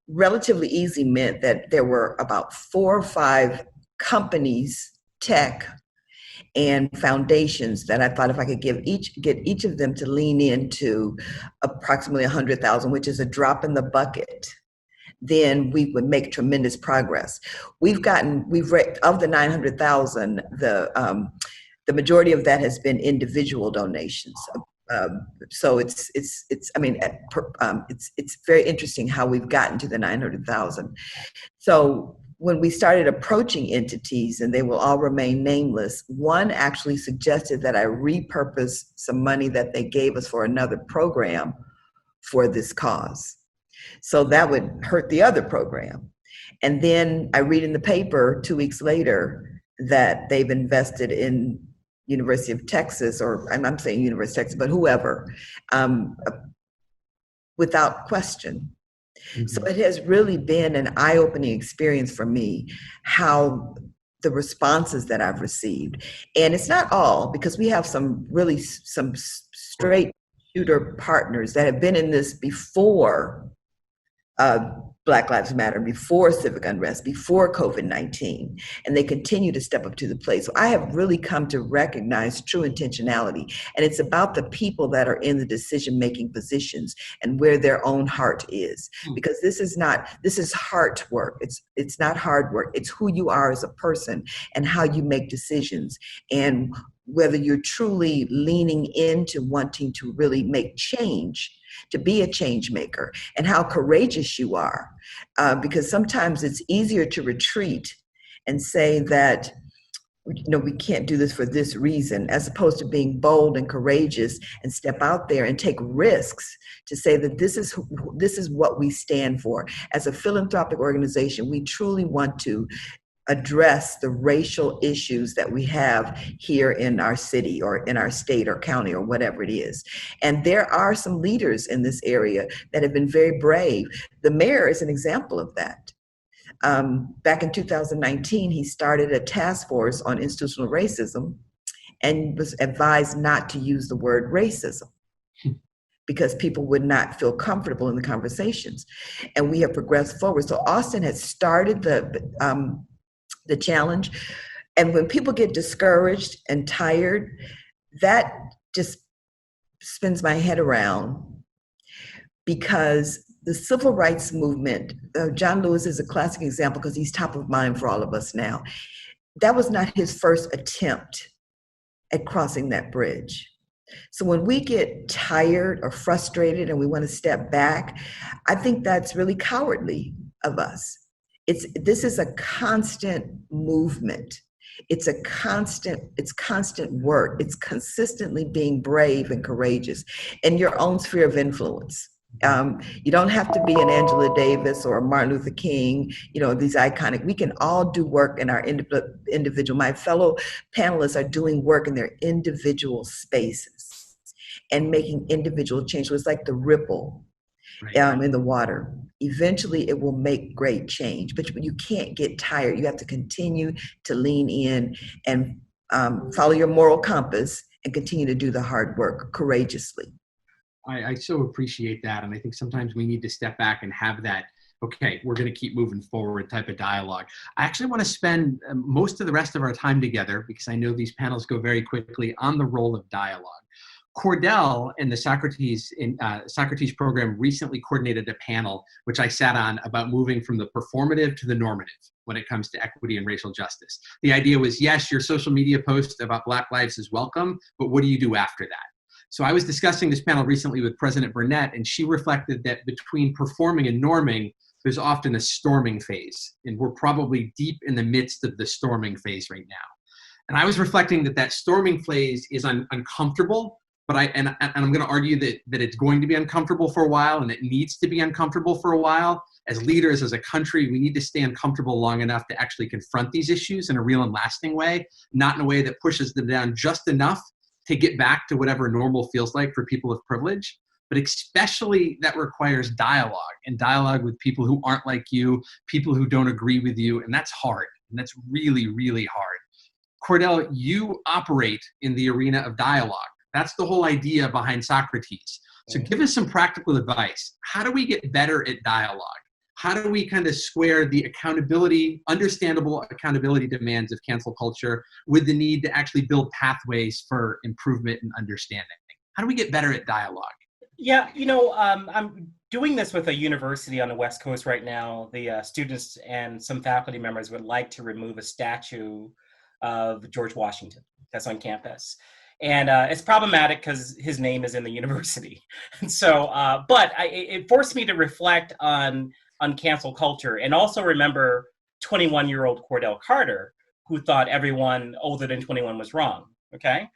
S2: relatively easy meant that there were about 4 or 5 companies, tech and foundations, that I thought if I could get each of them to lean into approximately 100,000, which is a drop in the bucket, then we would make tremendous progress. We've of the 900,000, the majority of that has been individual donations. So it's very interesting how we've gotten to the 900,000. So when we started approaching entities, and they will all remain nameless, one actually suggested that I repurpose some money that they gave us for another program for this cause. So that would hurt the other program. And then I read in the paper 2 weeks later that they've invested in University of Texas, or I'm saying University of Texas, but whoever, without question. Mm-hmm. So it has really been an eye-opening experience for me, how the responses that I've received. And it's not all, because we have some straight shooter partners that have been in this before Black Lives Matter, before civic unrest, before COVID-19, and they continue to step up to the plate. So I have really come to recognize true intentionality, and it's about the people that are in the decision-making positions and where their own heart is, because this is heart work. It's not hard work. It's who you are as a person and how you make decisions, and whether you're truly leaning into wanting to really make change, to be a change maker, and how courageous you are. Because sometimes it's easier to retreat and say that, we can't do this for this reason, as opposed to being bold and courageous and step out there and take risks to say that this is what we stand for. As a philanthropic organization, we truly want to address the racial issues that we have here in our city or in our state or county or whatever it is. And there are some leaders in this area that have been very brave. The mayor is an example of that. Back in 2019, he started a task force on institutional racism and was advised not to use the word racism because people would not feel comfortable in the conversations. And we have progressed forward. So Austin has started the challenge. And when people get discouraged and tired, that just spins my head around, because the civil rights movement, John Lewis is a classic example because he's top of mind for all of us now. That was not his first attempt at crossing that bridge. So when we get tired or frustrated and we want to step back, I think that's really cowardly of us. This is a constant movement. It's constant work. It's consistently being brave and courageous in your own sphere of influence. You don't have to be an Angela Davis or a Martin Luther King, these iconic, we can all do work in our individual. My fellow panelists are doing work in their individual spaces and making individual change. So it's like the ripple in the water. Eventually it will make great change, but you can't get tired. You have to continue to lean in and follow your moral compass and continue to do the hard work courageously.
S1: I so appreciate that. And I think sometimes we need to step back and have that, okay, we're going to keep moving forward type of dialogue. I actually want to spend most of the rest of our time together, because I know these panels go very quickly, on the role of dialogue. Cordell and the Socrates program recently coordinated a panel, which I sat on, about moving from the performative to the normative when it comes to equity and racial justice. The idea was, yes, your social media post about Black lives is welcome, but what do you do after that? So I was discussing this panel recently with President Burnett, and she reflected that between performing and norming, there's often a storming phase, and we're probably deep in the midst of the storming phase right now. And I was reflecting that storming phase is uncomfortable, but I'm going to argue that it's going to be uncomfortable for a while, and it needs to be uncomfortable for a while. As leaders, as a country, we need to stay uncomfortable long enough to actually confront these issues in a real and lasting way, not in a way that pushes them down just enough to get back to whatever normal feels like for people of privilege. But especially that requires dialogue, and dialogue with people who aren't like you, people who don't agree with you, and that's hard, and that's really, really hard. Cordell, you operate in the arena of dialogue. That's the whole idea behind Socrates. So give us some practical advice. How do we get better at dialogue? How do we kind of square the accountability, understandable accountability demands of cancel culture with the need to actually build pathways for improvement and understanding? How do we get better at dialogue?
S3: Yeah, I'm doing this with a university on the West Coast right now. The students and some faculty members would like to remove a statue of George Washington that's on campus. And it's problematic because his name is in the university. And so, but it forced me to reflect on cancel culture, and also remember 21-year-old Cordell Carter, who thought everyone older than 21 was wrong. Okay.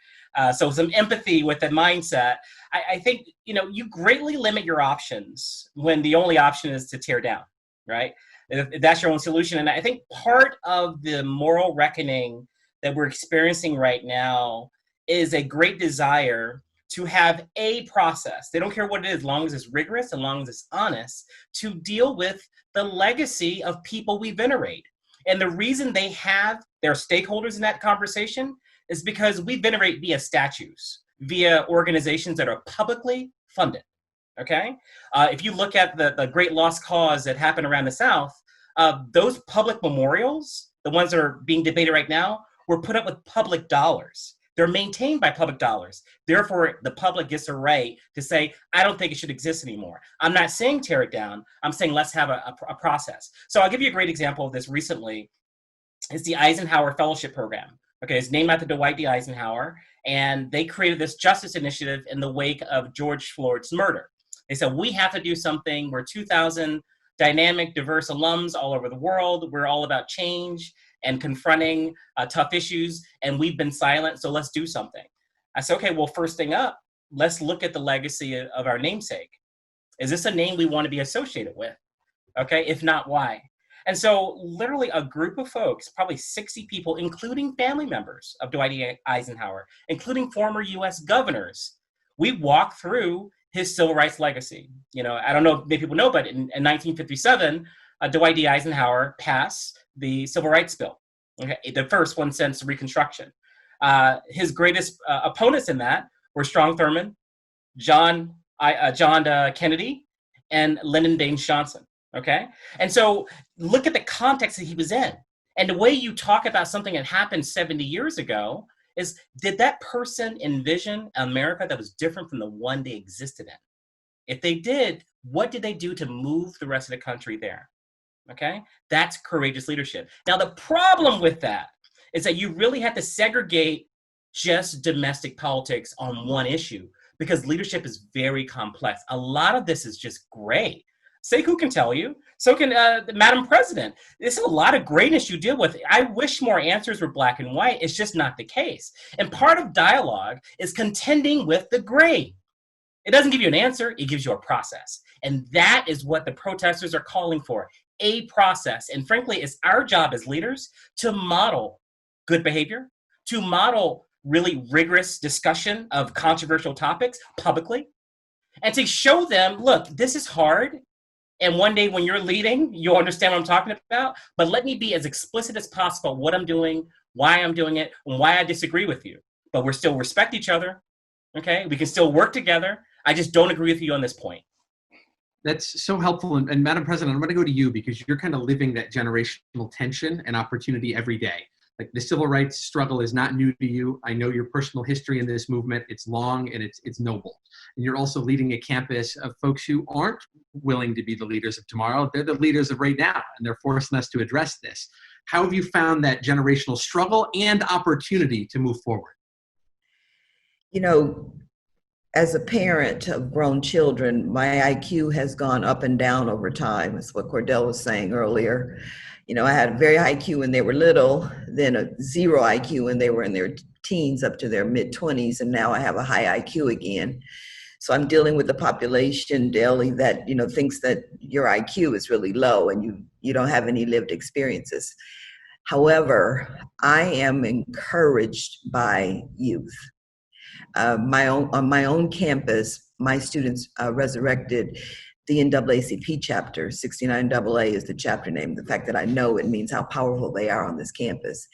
S3: So some empathy with the mindset. I think, you greatly limit your options when the only option is to tear down, right? If that's your own solution. And I think part of the moral reckoning that we're experiencing right now is a great desire to have a process. They don't care what it is, as long as it's rigorous, as long as it's honest, to deal with the legacy of people we venerate. And the reason they have their stakeholders in that conversation is because we venerate via statues, via organizations that are publicly funded, okay? If you look at the great lost cause that happened around the South, those public memorials, the ones that are being debated right now, were put up with public dollars. They're maintained by public dollars. Therefore, the public gets a right to say, I don't think it should exist anymore. I'm not saying tear it down. I'm saying let's have a process. So I'll give you a great example of this recently. It's the Eisenhower Fellowship Program. Okay, it's named after Dwight D. Eisenhower, and they created this justice initiative in the wake of George Floyd's murder. They said, we have to do something. We're 2,000 dynamic, diverse alums all over the world. We're all about change and confronting tough issues, and we've been silent, so let's do something. I said, okay, well, first thing up, let's look at the legacy of our namesake. Is this a name we want to be associated with? Okay, if not, why? And so literally a group of folks, probably 60 people, including family members of Dwight D. Eisenhower, including former US governors, we walked through his civil rights legacy. I don't know if many people know, but in 1957, Dwight D. Eisenhower passed the Civil Rights Bill, okay, the first one since Reconstruction. His greatest opponents in that were Strom Thurmond, John Kennedy, and Lyndon Baines Johnson. Okay, and so look at the context that he was in, and the way you talk about something that happened 70 years ago is: did that person envision America that was different from the one they existed in? If they did, what did they do to move the rest of the country there? Okay, that's courageous leadership. Now, the problem with that is that you really have to segregate just domestic politics on one issue, because leadership is very complex. A lot of this is just gray. Sekou can tell you, so can Madam President. There's a lot of grayness you deal with. I wish more answers were black and white. It's just not the case. And part of dialogue is contending with the gray. It doesn't give you an answer, it gives you a process. And that is what the protesters are calling for, a process. And frankly, it's our job as leaders to model good behavior, to model really rigorous discussion of controversial topics publicly, and to show them, look, this is hard. And one day when you're leading, you'll understand what I'm talking about. But let me be as explicit as possible what I'm doing, why I'm doing it, and why I disagree with you. but we're still respect each other. Okay, we can still work together. I just don't agree with you on this point.
S1: That's so helpful. And Madam President, I'm going to go to you because you're kind of living that generational tension and opportunity every day. Like the civil rights struggle is not new to you. I know your personal history in this movement. It's long and it's noble. And you're also leading a campus of folks who aren't willing to be the leaders of tomorrow. They're the leaders of right now, and they're forcing us to address this. How have you found that generational struggle and opportunity to move forward?
S2: You know, as a parent of grown children, my IQ has gone up and down over time. That's what Cordell was saying earlier. You know, I had a very high IQ when they were little, then a zero IQ when they were in their teens up to their mid-20s, and now I have a high IQ again. So I'm dealing with the population daily that, you know, thinks that your IQ is really low and you don't have any lived experiences. However, I am encouraged by youth. On my own campus, my students resurrected the NAACP chapter. 69AA is the chapter name. The fact that I know it means how powerful they are on this campus.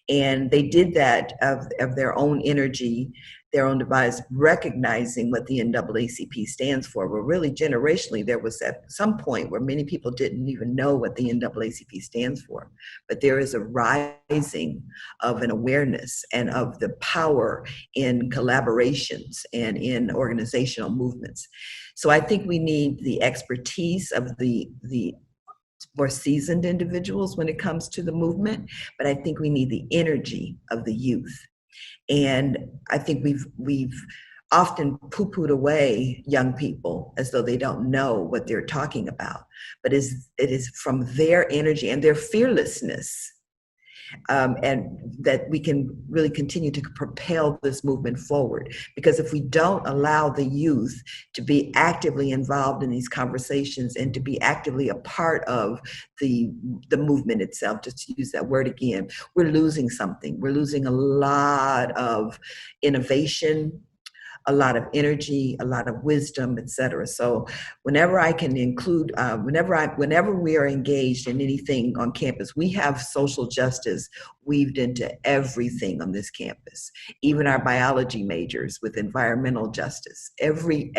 S2: And they did that of their own energy, their own device, recognizing what the NAACP stands for. But really, generationally, there was at some point where many people didn't even know what the NAACP stands for. But there is a rising of an awareness and of the power in collaborations and in organizational movements. So I think we need the expertise of the more seasoned individuals when it comes to the movement, but I think we need the energy of the youth. And I think we've often poo-pooed away young people as though they don't know what they're talking about. But it is from their energy and their fearlessness, and that we can really continue to propel this movement forward. Because if we don't allow the youth to be actively involved in these conversations and to be actively a part of the movement itself, just to use that word again, we're losing something. We're losing a lot of innovation, a lot of energy, a lot of wisdom, et cetera. So whenever I can include, whenever we are engaged in anything on campus, we have social justice weaved into everything on this campus, even our biology majors with environmental justice, every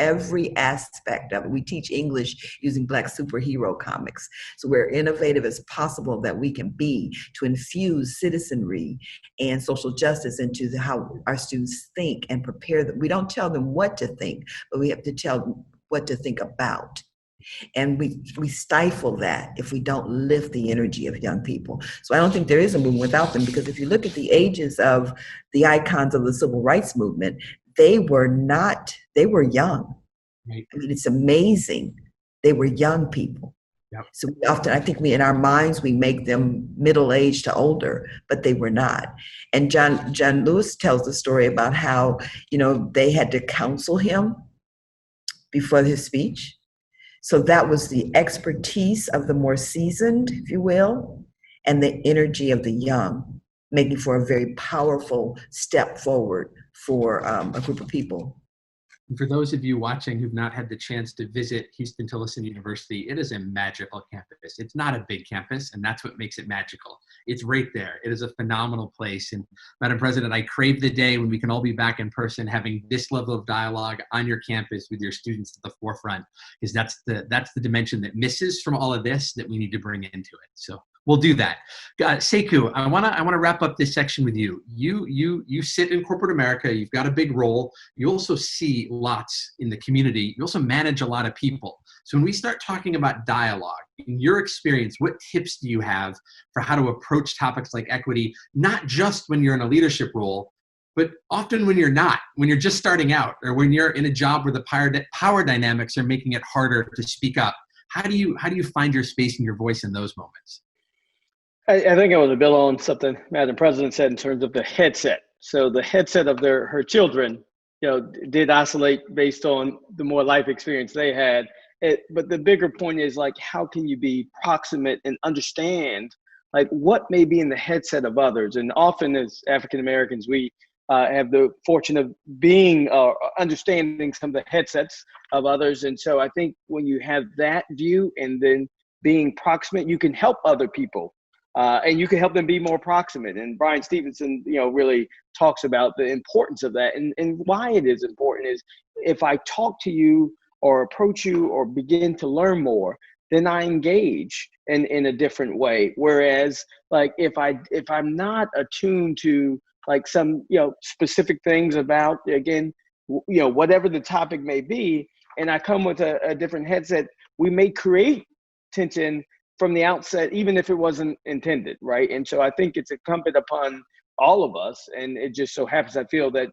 S2: aspect of it. We teach English using Black superhero comics. So we're innovative as possible that we can be to infuse citizenry and social justice into how our students think and prepare them. We don't tell them what to think, but we have to tell them what to think about. And we stifle that if we don't lift the energy of young people. So I don't think there is a movement without them, because if you look at the ages of the icons of the civil rights movement, they were young. Right. I mean, it's amazing. They were young people. Yep. So often, I think in our minds, we make them middle-aged to older, but they were not. And John Lewis tells the story about how, they had to counsel him before his speech. So that was the expertise of the more seasoned, if you will, and the energy of the young, making for a very powerful step forward for a group of people.
S1: And for those of you watching who've not had the chance to visit Huston-Tillotson University, it is a magical campus. It's not a big campus, and that's what makes it magical. It's right there. It is a phenomenal place. And Madam President, I crave the day when we can all be back in person having this level of dialogue on your campus with your students at the forefront, because that's the dimension that misses from all of this that we need to bring into it. So we'll do that. Sekou, I wanna wrap up this section with you. You sit in corporate America. You've got a big role. You also see lots in the community. You also manage a lot of people. So when we start talking about dialogue, in your experience, what tips do you have for how to approach topics like equity, not just when you're in a leadership role, but often when you're not, when you're just starting out, or when you're in a job where the power dynamics are making it harder to speak up? How do you find your space and your voice in those moments?
S4: I think I want to build on something Madam President said in terms of the headset. So the headset of her children, did oscillate based on the more life experience they had. But the bigger point is, like, how can you be proximate and understand, like, what may be in the headset of others? And often as African Americans, we have the fortune of being understanding some of the headsets of others. And so I think when you have that view and then being proximate, you can help other people and you can help them be more proximate. And Brian Stevenson, really talks about the importance of that, and why it is important is if I talk to you or approach you or begin to learn more, then I engage in a different way. Whereas like if I'm not attuned to like some specific things about, again, whatever the topic may be, and I come with a different headset, we may create tension from the outset, even if it wasn't intended, right? And so I think it's incumbent upon all of us, and it just so happens I feel that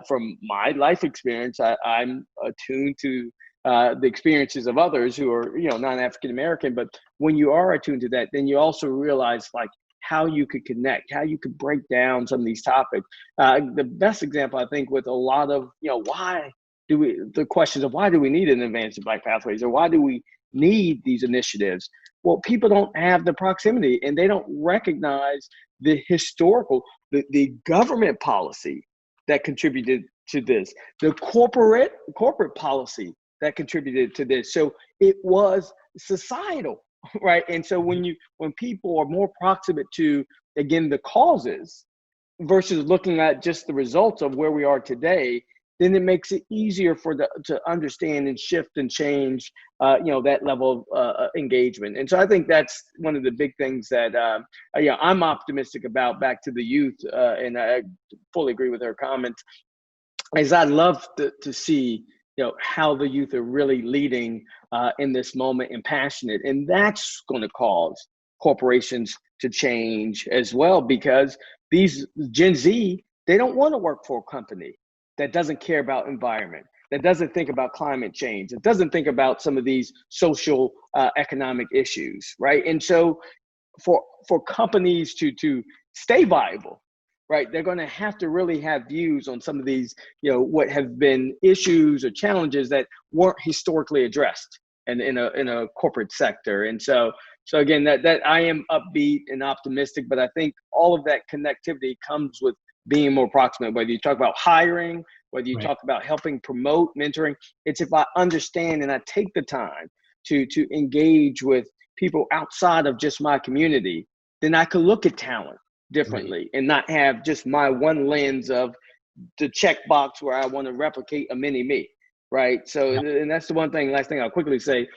S4: from my life experience, I'm attuned to the experiences of others who are non-African American. But when you are attuned to that, then you also realize like how you could connect, how you could break down some of these topics. The best example, I think, with a lot of the questions of why do we need an Advancing Black Pathways, or why do we need these initiatives? Well, people don't have the proximity, and they don't recognize the historical, the government policy that contributed to this, the corporate policy that contributed to this. So it was societal, right? And so when people are more proximate to, again, the causes versus looking at just the results of where we are today, then it makes it easier to understand and shift and change, that level of engagement. And so I think that's one of the big things that I'm optimistic about. Back to the youth, and I fully agree with her comments. As I'd love to see, how the youth are really leading in this moment and passionate, and that's going to cause corporations to change as well, because these Gen Z, they don't want to work for a company that doesn't care about environment, that doesn't think about climate change, that doesn't think about some of these social economic issues, right? And so for companies to stay viable, right, they're going to have to really have views on some of these, what have been issues or challenges that weren't historically addressed in a corporate sector. And so again, that I am upbeat and optimistic, but I think all of that connectivity comes with being more proximate, whether you talk about hiring, whether you talk about helping promote mentoring. It's if I understand and I take the time to engage with people outside of just my community, then I could look at talent differently and not have just my one lens of the checkbox where I want to replicate a mini me, right? So, and that's the last thing I'll quickly say.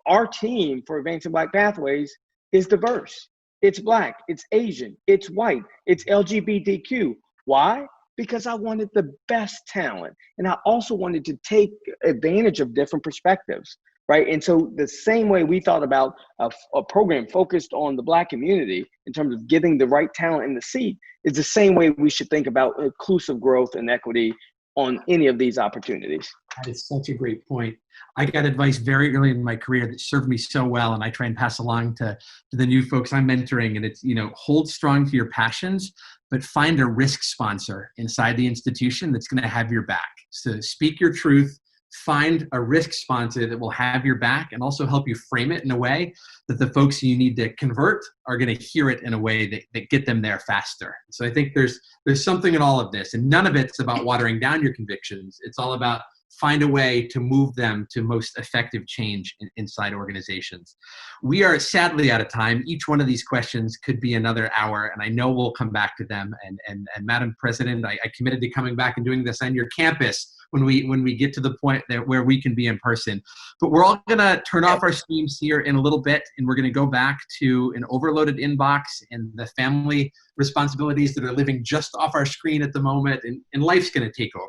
S4: Our team for Advancing Black Pathways is diverse. It's Black, it's Asian, it's white, it's LGBTQ. Why? Because I wanted the best talent, and I also wanted to take advantage of different perspectives, right? And so the same way we thought about a program focused on the Black community in terms of getting the right talent in the seat is the same way we should think about inclusive growth and equity on any of these opportunities.
S1: That is such a great point. I got advice very early in my career that served me so well, and I try and pass along to the new folks I'm mentoring. And it's, hold strong to your passions, but find a risk sponsor inside the institution that's going to have your back. So speak your truth, find a risk sponsor that will have your back and also help you frame it in a way that the folks you need to convert are going to hear it in a way that get them there faster. So I think there's something in all of this, and none of it's about watering down your convictions. It's all about find a way to move them to most effective change inside organizations. We are sadly out of time. Each one of these questions could be another hour, and I know we'll come back to them. And Madam President, I committed to coming back and doing this on your campus when we get to the point where we can be in person. But we're all going to turn off our streams here in a little bit, and we're going to go back to an overloaded inbox and the family responsibilities that are living just off our screen at the moment, and life's going to take over.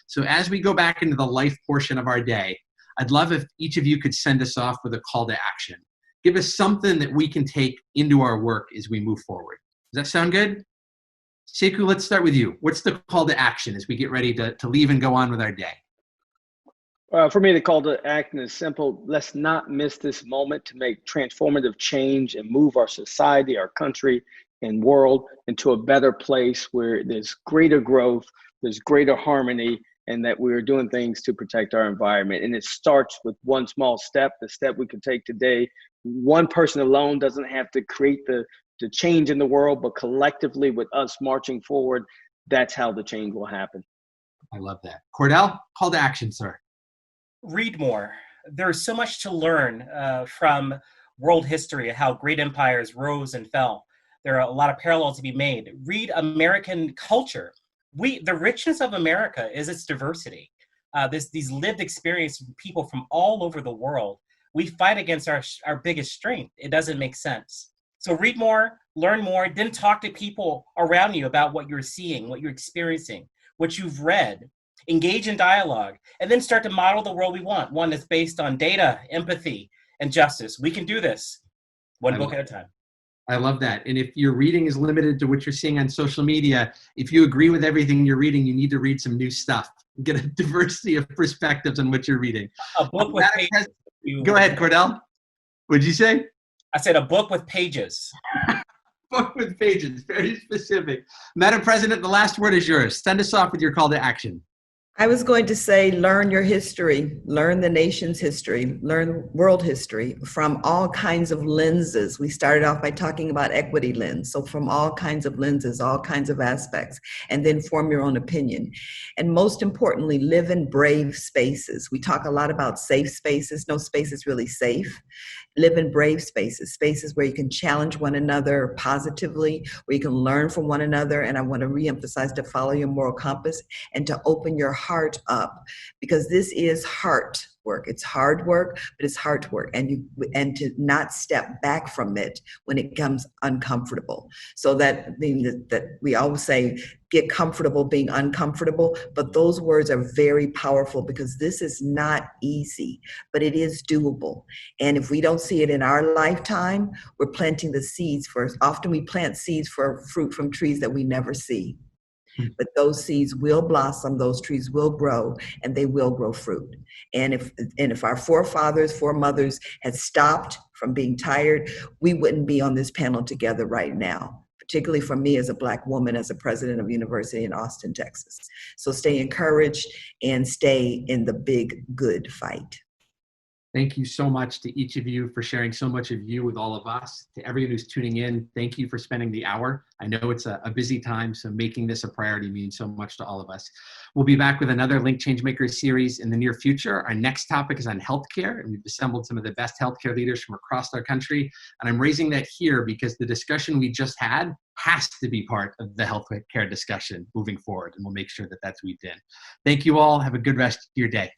S1: So as we go back into the life portion of our day, I'd love if each of you could send us off with a call to action. Give us something that we can take into our work as we move forward. Does that sound good? Sekou, let's start with you. What's the call to action as we get ready to leave and go on with our day?
S4: For me, the call to action is simple. Let's not miss this moment to make transformative change and move our society, our country, and world into a better place where there's greater growth, there's greater harmony, and that we're doing things to protect our environment. And it starts with one small step, the step we can take today. One person alone doesn't have to create the change in the world, but collectively with us marching forward, that's how the change will happen.
S1: I love that. Cordell, call to action, sir.
S3: Read more. There's so much to learn from world history, how great empires rose and fell. There are a lot of parallels to be made. Read American culture. The richness of America is its diversity. These lived experiences from people from all over the world. We fight against our biggest strength. It doesn't make sense. So read more, learn more, then talk to people around you about what you're seeing, what you're experiencing, what you've read. Engage in dialogue, and then start to model the world we want, one that's based on data, empathy, and justice. We can do this one book at a time.
S1: I love that. And if your reading is limited to what you're seeing on social media, if you agree with everything you're reading, you need to read some new stuff. Get a diversity of perspectives on what you're reading.
S3: A book with pages.
S1: Go ahead, Cordell. What'd you say?
S3: I said a book with pages.
S1: Book with pages, very specific. Madam President, the last word is yours. Send us off with your call to action.
S2: I was going to say, learn your history, learn the nation's history, learn world history from all kinds of lenses. We started off by talking about equity lens. So from all kinds of lenses, all kinds of aspects, and then form your own opinion. And most importantly, live in brave spaces. We talk a lot about safe spaces. No space is really safe. Live in brave spaces, spaces where you can challenge one another positively, where you can learn from one another. And I want to reemphasize to follow your moral compass and to open your heart up, because this is heart work. It's hard work, but it's heart work, and to not step back from it when it becomes uncomfortable. So that we always say, get comfortable being uncomfortable, but those words are very powerful because this is not easy, but it is doable. And if we don't see it in our lifetime, we're planting the seeds for, often we plant seeds for fruit from trees that we never see. But those seeds will blossom, those trees will grow, and they will grow fruit. And if our foremothers had stopped from being tired, we wouldn't be on this panel together right now, particularly for me as a Black woman, as a president of a university in Austin, Texas. So stay encouraged and stay in the big, good fight.
S1: Thank you so much to each of you for sharing so much of you with all of us. To everyone who's tuning in, thank you for spending the hour. I know it's a busy time, so making this a priority means so much to all of us. We'll be back with another Link Changemakers series in the near future. Our next topic is on healthcare, and we've assembled some of the best healthcare leaders from across our country. And I'm raising that here because the discussion we just had has to be part of the healthcare discussion moving forward, and we'll make sure that that's weaved in. Thank you all. Have a good rest of your day.